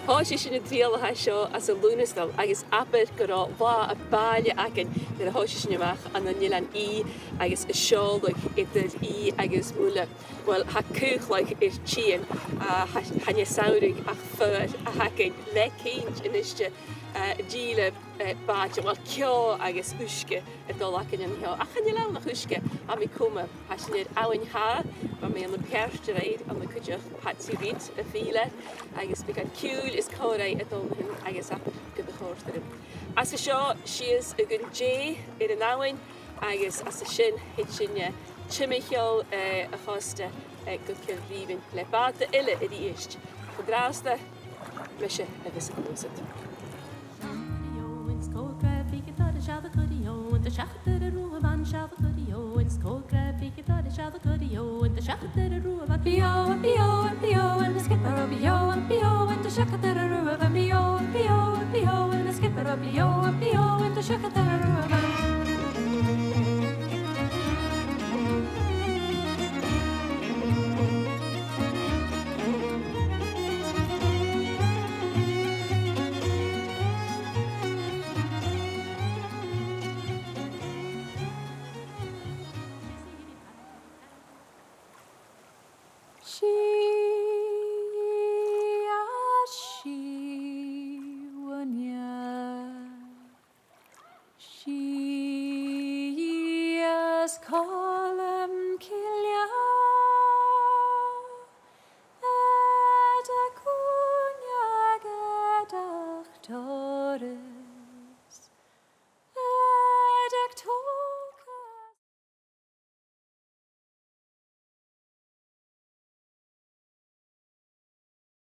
Háis sin na Triall seo as a lúnastal agus apad go rá bhá a baile acin na háis sin amach an na nílan í agus a seol idir í agus múla. Well, ha cúch is tían a hanne saorig ach fud a hacin le céint in iste díle báte well ceá agus uisce a dul acin an heo. Ach hanne lá nach uisce a mi cuma hasinir Aon Teanga ba mé an na pearstreid an na cuideach patí rit a fíle agus be an ciùil is córaid a dul hin agus apad go de chóirtarim. As a seo sios a gun dé ar an Aon agus as a sin hit sinne Chimicheol a chosta go ceir ríbin le bàtaichean i dí ist. Go drásta me se a vis closed. The shachter a rua van shava cudio and skull crab big at the shava cudio and the shachter a rua van bio and the skipper of bio and the shachter a rua van bio and the skipper of bio and the shachter a rua van. She is called